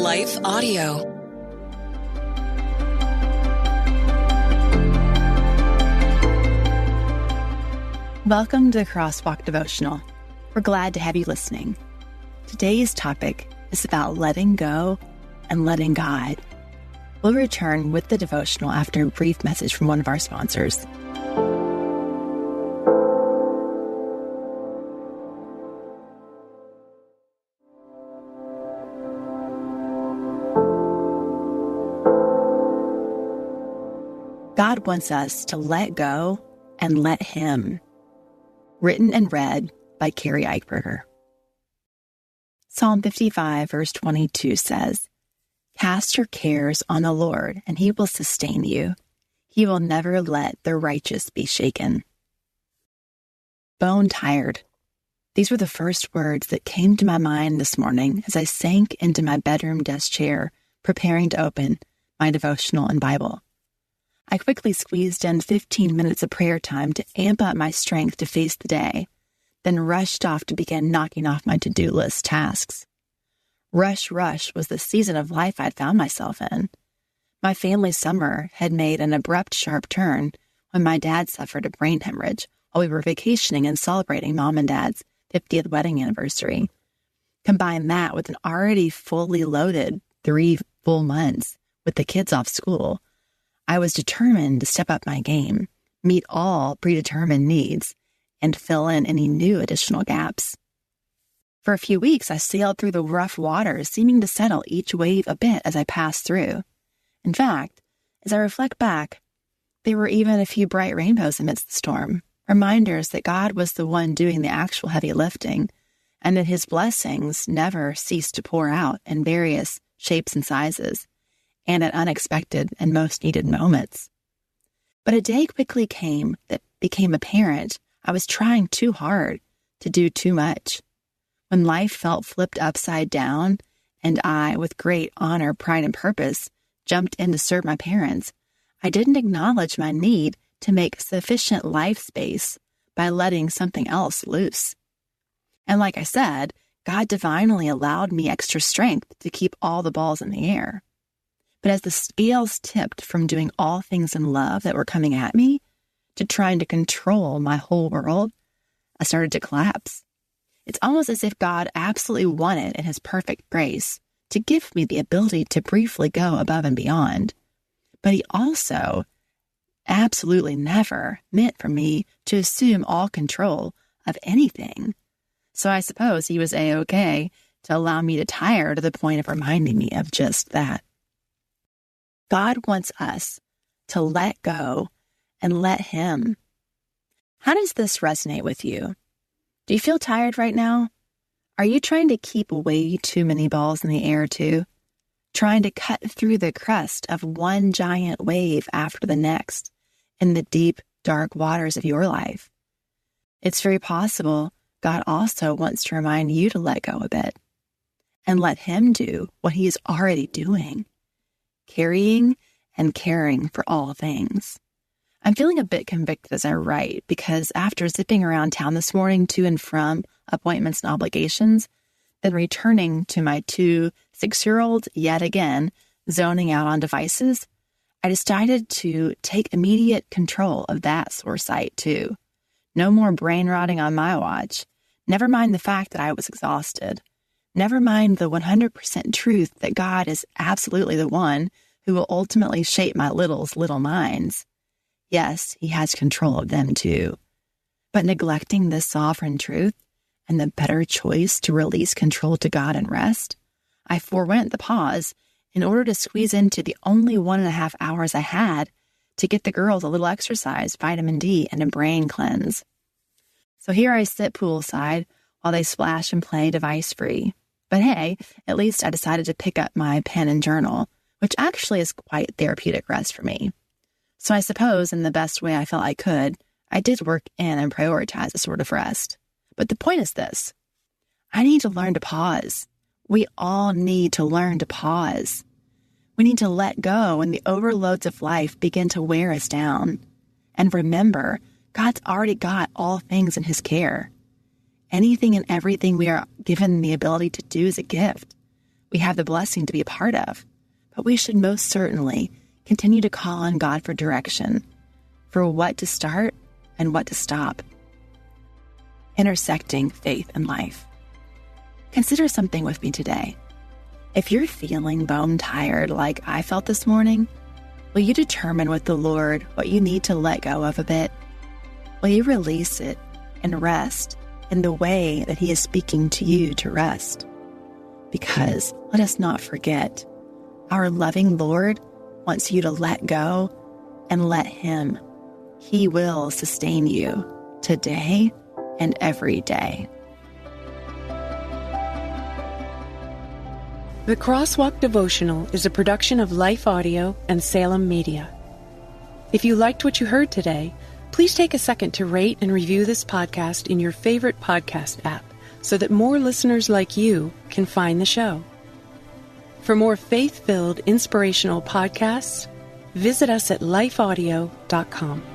Life Audio. Welcome to the Crosswalk Devotional. We're glad to have you listening. Today's topic is about letting go and letting God. We'll return with the devotional after a brief message from one of our sponsors. God wants us to let go and let Him. Written and read by Keri Eichberger. Psalm 55, verse 22 says, "Cast your cares on the Lord, and He will sustain you. He will never let the righteous be shaken." Bone tired. These were the first words that came to my mind this morning as I sank into my bedroom desk chair, preparing to open my devotional and Bible. I quickly squeezed in 15 minutes of prayer time to amp up my strength to face the day, then rushed off to begin knocking off my to-do list tasks. Rush was the season of life I'd found myself in. My family's summer had made an abrupt, sharp turn when my dad suffered a brain hemorrhage while we were vacationing and celebrating Mom and Dad's 50th wedding anniversary. Combine that with an already fully loaded 3 full months with the kids off school, I was determined to step up my game, meet all predetermined needs, and fill in any new additional gaps. For a few weeks, I sailed through the rough waters, seeming to settle each wave a bit as I passed through. In fact, as I reflect back, there were even a few bright rainbows amidst the storm, reminders that God was the one doing the actual heavy lifting, and that His blessings never ceased to pour out in various shapes and sizes, and at unexpected and most needed moments. But a day quickly came that became apparent I was trying too hard to do too much. When life felt flipped upside down, and I, with great honor, pride, and purpose, jumped in to serve my parents, I didn't acknowledge my need to make sufficient life space by letting something else loose. And like I said, God divinely allowed me extra strength to keep all the balls in the air. But as the scales tipped from doing all things in love that were coming at me to trying to control my whole world, I started to collapse. It's almost as if God absolutely wanted, in His perfect grace, to give me the ability to briefly go above and beyond. But He also absolutely never meant for me to assume all control of anything. So I suppose He was A-okay to allow me to tire to the point of reminding me of just that. God wants us to let go and let Him. How does this resonate with you? Do you feel tired right now? Are you trying to keep way too many balls in the air too? Trying to cut through the crest of one giant wave after the next in the deep, dark waters of your life? It's very possible God also wants to remind you to let go a bit and let Him do what He is already doing. Carrying and caring for all things. I'm feeling a bit convicted as I write because after zipping around town this morning to and from appointments and obligations, then returning to my 2 6-year-olds yet again zoning out on devices, I decided to take immediate control of that sore site too. No more brain rotting on my watch. Never mind the fact that I was exhausted. Never mind the 100% truth that God is absolutely the one who will ultimately shape my little minds. Yes, He has control of them too. But neglecting this sovereign truth and the better choice to release control to God and rest, I forewent the pause in order to squeeze into the only 1.5 hours I had to get the girls a little exercise, vitamin D, and a brain cleanse. So here I sit poolside while they splash and play device-free. But hey, at least I decided to pick up my pen and journal, which actually is quite therapeutic rest for me. So I suppose in the best way I felt I could, I did work in and prioritize a sort of rest. But the point is this: I need to learn to pause. We all need to learn to pause. We need to let go when the overloads of life begin to wear us down. And remember, God's already got all things in His care. Anything and everything we are given the ability to do is a gift. we have the blessing to be a part of, but we should most certainly continue to call on God for direction, for what to start and what to stop. Intersecting faith and life. Consider something with me today. If you're feeling bone tired like I felt this morning, will you determine with the Lord what you need to let go of a bit? Will you release it and rest in the way that He is speaking to you to rest? Because let us not forget, our loving Lord wants you to let go and let Him. He will sustain you today and every day. The Crosswalk Devotional is a production of Life Audio and Salem Media. If you liked what you heard today, please take a second to rate and review this podcast in your favorite podcast app so that more listeners like you can find the show. For more faith-filled, inspirational podcasts, visit us at lifeaudio.com.